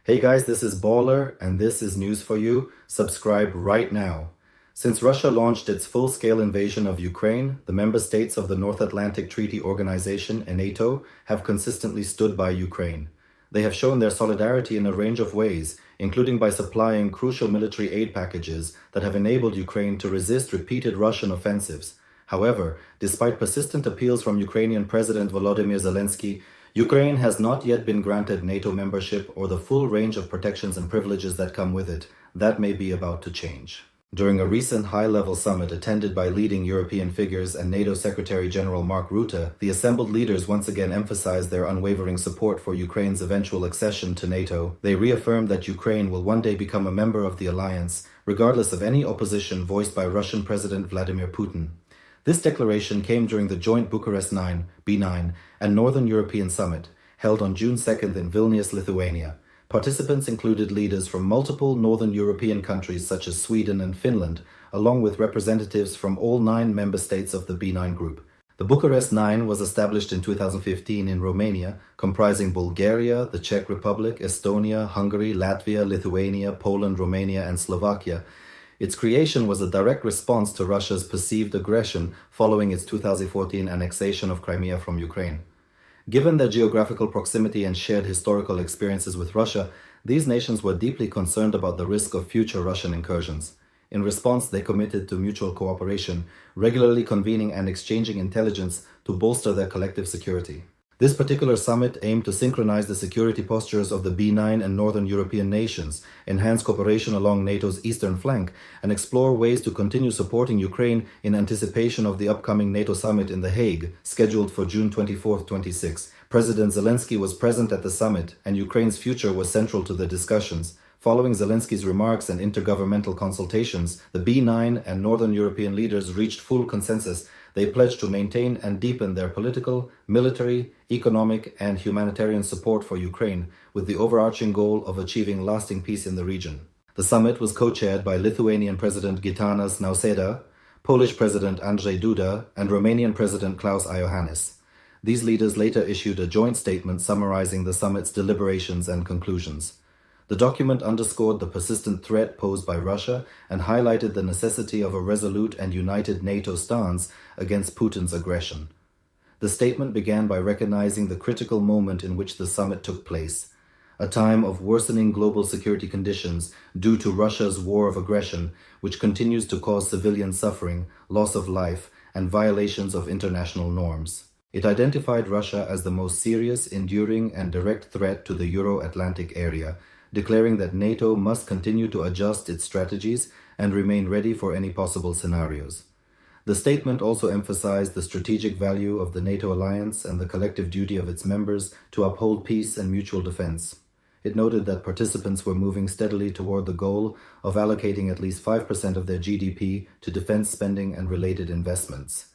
Hey guys, this is BAWLER, and this is news for you. Subscribe right now. Since Russia launched its full-scale invasion of Ukraine, the member states of the North Atlantic Treaty Organization and NATO have consistently stood by Ukraine. They have shown their solidarity in a range of ways, including by supplying crucial military aid packages that have enabled Ukraine to resist repeated Russian offensives. However, despite persistent appeals from Ukrainian President Volodymyr Zelensky, Ukraine has not yet been granted NATO membership or the full range of protections and privileges that come with it. That may be about to change. During a recent high-level summit attended by leading European figures and NATO Secretary-General Mark Rutte, the assembled leaders once again emphasized their unwavering support for Ukraine's eventual accession to NATO. They reaffirmed that Ukraine will one day become a member of the alliance, regardless of any opposition voiced by Russian President Vladimir Putin. This declaration came during the joint Bucharest B9 and Northern European Summit, held on June 2nd in Vilnius, Lithuania. Participants included leaders from multiple Northern European countries such as Sweden and Finland, along with representatives from all 9 member states of the B9 group. The Bucharest 9 was established in 2015 in Romania, comprising Bulgaria, the Czech Republic, Estonia, Hungary, Latvia, Lithuania, Poland, Romania, and Slovakia. Its creation was a direct response to Russia's perceived aggression following its 2014 annexation of Crimea from Ukraine. Given their geographical proximity and shared historical experiences with Russia, these nations were deeply concerned about the risk of future Russian incursions. In response, they committed to mutual cooperation, regularly convening and exchanging intelligence to bolster their collective security. This particular summit aimed to synchronize the security postures of the B9 and Northern European nations, enhance cooperation along NATO's eastern flank, and explore ways to continue supporting Ukraine in anticipation of the upcoming NATO summit in The Hague, scheduled for June 24-26. President Zelensky was present at the summit, and Ukraine's future was central to the discussions. Following Zelensky's remarks and intergovernmental consultations, the B9 and Northern European leaders reached full consensus. They pledged to maintain and deepen their political, military, economic, and humanitarian support for Ukraine, with the overarching goal of achieving lasting peace in the region. The summit was co-chaired by Lithuanian President Gitanas Nausėda, Polish President Andrzej Duda, and Romanian President Klaus Iohannis. These leaders later issued a joint statement summarizing the summit's deliberations and conclusions. The document underscored the persistent threat posed by Russia and highlighted the necessity of a resolute and united NATO stance against Putin's aggression. The statement began by recognizing the critical moment in which the summit took place, a time of worsening global security conditions due to Russia's war of aggression, which continues to cause civilian suffering, loss of life, and violations of international norms. It identified Russia as the most serious, enduring, and direct threat to the Euro-Atlantic area, declaring that NATO must continue to adjust its strategies and remain ready for any possible scenarios. The statement also emphasized the strategic value of the NATO alliance and the collective duty of its members to uphold peace and mutual defense. It noted that participants were moving steadily toward the goal of allocating at least 5% of their GDP to defense spending and related investments.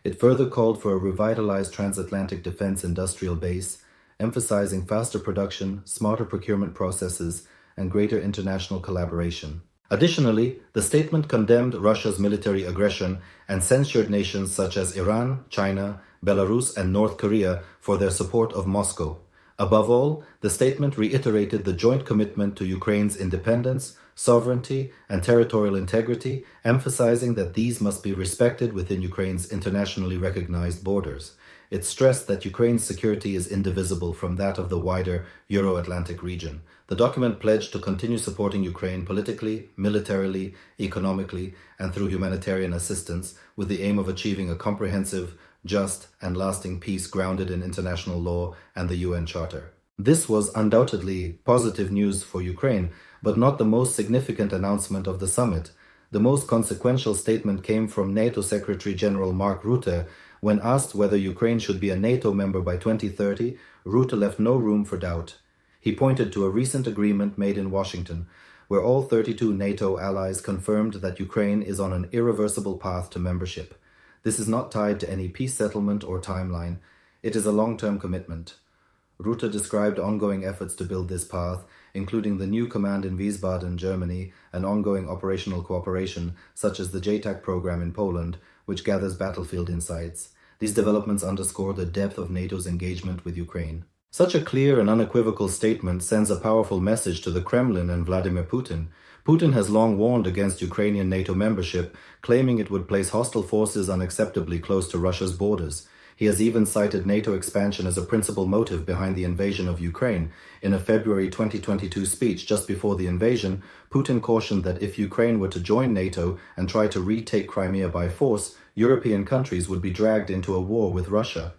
It further called for a revitalized transatlantic defense industrial base, emphasizing faster production, smarter procurement processes, and greater international collaboration. Additionally, the statement condemned Russia's military aggression and censured nations such as Iran, China, Belarus, and North Korea for their support of Moscow. Above all, the statement reiterated the joint commitment to Ukraine's independence, sovereignty, and territorial integrity, emphasizing that these must be respected within Ukraine's internationally recognized borders. It stressed that Ukraine's security is indivisible from that of the wider Euro-Atlantic region. The document pledged to continue supporting Ukraine politically, militarily, economically, and through humanitarian assistance, with the aim of achieving a comprehensive, just, and lasting peace grounded in international law and the UN Charter. This was undoubtedly positive news for Ukraine, but not the most significant announcement of the summit. The most consequential statement came from NATO Secretary-General Mark Rutte. When asked whether Ukraine should be a NATO member by 2030, Rutte left no room for doubt. He pointed to a recent agreement made in Washington, where all 32 NATO allies confirmed that Ukraine is on an irreversible path to membership. This is not tied to any peace settlement or timeline. It is a long-term commitment. Rutte described ongoing efforts to build this path, including the new command in Wiesbaden, Germany, and ongoing operational cooperation, such as the JTAC program in Poland, which gathers battlefield insights. These developments underscore the depth of NATO's engagement with Ukraine. Such a clear and unequivocal statement sends a powerful message to the Kremlin and Vladimir Putin. Putin has long warned against Ukrainian NATO membership, claiming it would place hostile forces unacceptably close to Russia's borders. He has even cited NATO expansion as a principal motive behind the invasion of Ukraine. In a February 2022 speech just before the invasion, Putin cautioned that if Ukraine were to join NATO and try to retake Crimea by force, European countries would be dragged into a war with Russia.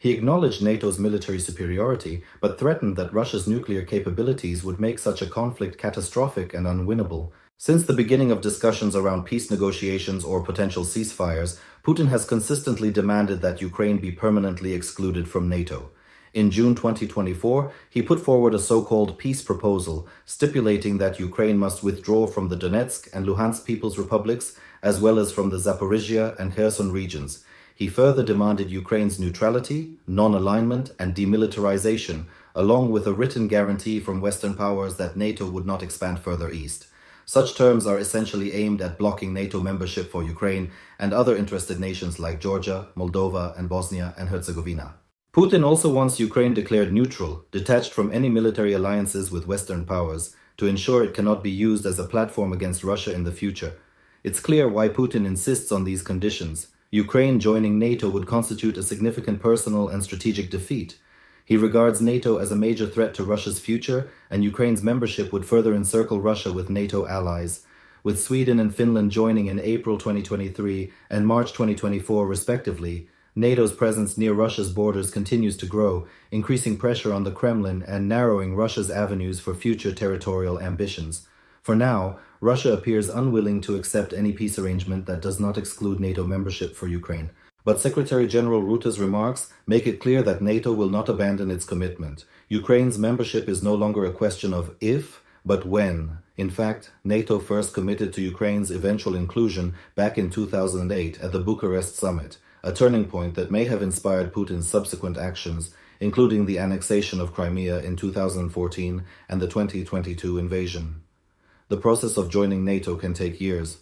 He acknowledged NATO's military superiority, but threatened that Russia's nuclear capabilities would make such a conflict catastrophic and unwinnable. Since the beginning of discussions around peace negotiations or potential ceasefires, Putin has consistently demanded that Ukraine be permanently excluded from NATO. In June 2024, he put forward a so-called peace proposal, stipulating that Ukraine must withdraw from the Donetsk and Luhansk People's Republics, as well as from the Zaporizhia and Kherson regions. He further demanded Ukraine's neutrality, non-alignment, and demilitarization, along with a written guarantee from Western powers that NATO would not expand further east. Such terms are essentially aimed at blocking NATO membership for Ukraine and other interested nations like Georgia, Moldova, and Bosnia and Herzegovina. Putin also wants Ukraine declared neutral, detached from any military alliances with Western powers, to ensure it cannot be used as a platform against Russia in the future. It's clear why Putin insists on these conditions. Ukraine joining NATO would constitute a significant personal and strategic defeat. He regards NATO as a major threat to Russia's future, and Ukraine's membership would further encircle Russia with NATO allies. With Sweden and Finland joining in April 2023 and March 2024 respectively, NATO's presence near Russia's borders continues to grow, increasing pressure on the Kremlin and narrowing Russia's avenues for future territorial ambitions. For now, Russia appears unwilling to accept any peace arrangement that does not exclude NATO membership for Ukraine. But Secretary General Rutte's remarks make it clear that NATO will not abandon its commitment. Ukraine's membership is no longer a question of if, but when. In fact, NATO first committed to Ukraine's eventual inclusion back in 2008 at the Bucharest summit, a turning point that may have inspired Putin's subsequent actions, including the annexation of Crimea in 2014 and the 2022 invasion. The process of joining NATO can take years.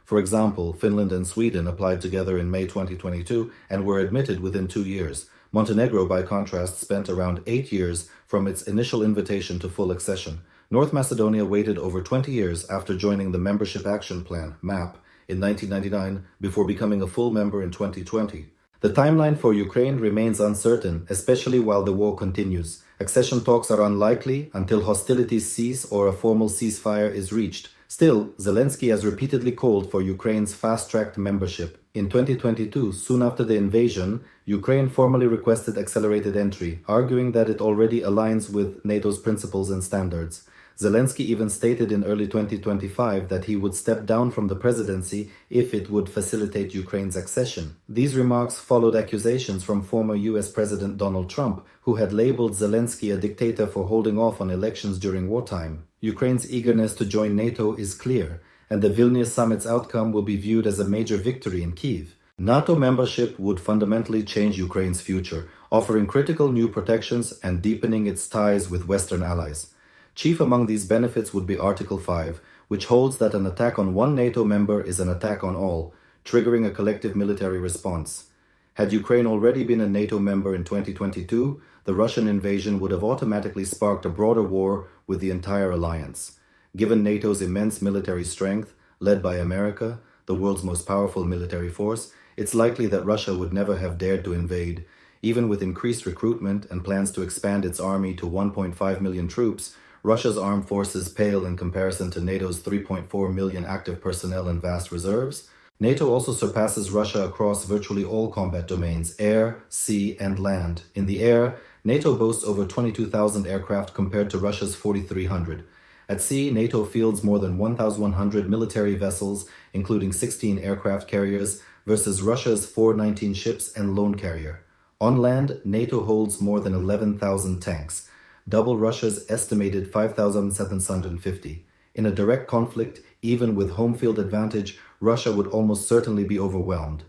For example, Finland and Sweden applied together in May 2022 and were admitted within 2 years. Montenegro, by contrast, spent around 8 years from its initial invitation to full accession. North Macedonia waited over 20 years after joining the Membership Action Plan, MAP, in 1999 before becoming a full member in 2020. The timeline for Ukraine remains uncertain, especially while the war continues. Accession talks are unlikely until hostilities cease or a formal ceasefire is reached. Still, Zelensky has repeatedly called for Ukraine's fast-tracked membership. In 2022, soon after the invasion, Ukraine formally requested accelerated entry, arguing that it already aligns with NATO's principles and standards. Zelensky even stated in early 2025 that he would step down from the presidency if it would facilitate Ukraine's accession. These remarks followed accusations from former US President Donald Trump, who had labeled Zelensky a dictator for holding off on elections during wartime. Ukraine's eagerness to join NATO is clear, and the Vilnius summit's outcome will be viewed as a major victory in Kyiv. NATO membership would fundamentally change Ukraine's future, offering critical new protections and deepening its ties with Western allies. Chief among these benefits would be Article 5, which holds that an attack on one NATO member is an attack on all, triggering a collective military response. Had Ukraine already been a NATO member in 2022, the Russian invasion would have automatically sparked a broader war with the entire alliance. Given NATO's immense military strength, led by America, the world's most powerful military force, it's likely that Russia would never have dared to invade. Even with increased recruitment and plans to expand its army to 1.5 million troops, Russia's armed forces pale in comparison to NATO's 3.4 million active personnel and vast reserves. NATO also surpasses Russia across virtually all combat domains, air, sea, and land. In the air, NATO boasts over 22,000 aircraft compared to Russia's 4,300. At sea, NATO fields more than 1,100 military vessels, including 16 aircraft carriers, versus Russia's 419 ships and lone carrier. On land, NATO holds more than 11,000 tanks, double Russia's estimated 5,750. In a direct conflict, even with home field advantage, Russia would almost certainly be overwhelmed.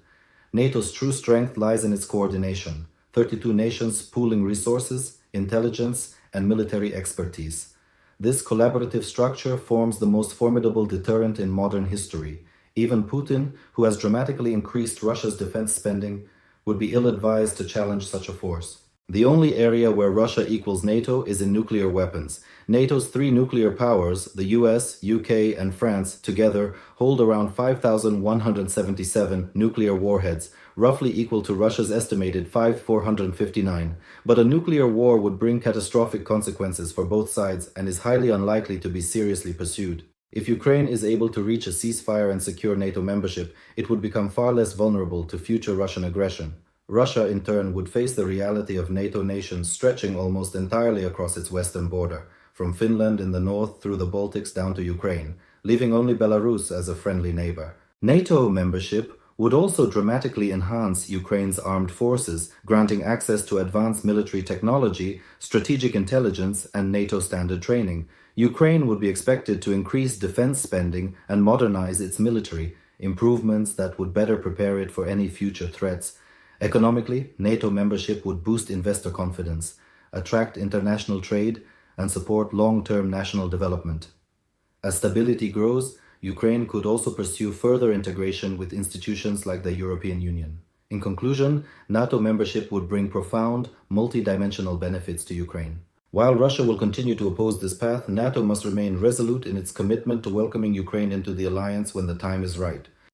NATO's true strength lies in its coordination, 32 nations pooling resources, intelligence, and military expertise. This collaborative structure forms the most formidable deterrent in modern history. Even Putin, who has dramatically increased Russia's defense spending, would be ill-advised to challenge such a force. The only area where Russia equals NATO is in nuclear weapons. NATO's three nuclear powers, the US, UK, and France, together hold around 5,177 nuclear warheads, roughly equal to Russia's estimated 5,459. But a nuclear war would bring catastrophic consequences for both sides and is highly unlikely to be seriously pursued. If Ukraine is able to reach a ceasefire and secure NATO membership, it would become far less vulnerable to future Russian aggression. Russia, in turn, would face the reality of NATO nations stretching almost entirely across its western border, from Finland in the north through the Baltics down to Ukraine, leaving only Belarus as a friendly neighbor. NATO membership would also dramatically enhance Ukraine's armed forces, granting access to advanced military technology, strategic intelligence, and NATO standard training. Ukraine would be expected to increase defense spending and modernize its military, improvements that would better prepare it for any future threats. Economically, NATO membership would boost investor confidence, attract international trade, and support long-term national development. As stability grows, Ukraine could also pursue further integration with institutions like the European Union. In conclusion, NATO membership would bring profound, multi-dimensional benefits to Ukraine. While Russia will continue to oppose this path, NATO must remain resolute in its commitment to welcoming Ukraine into the alliance when the time is right.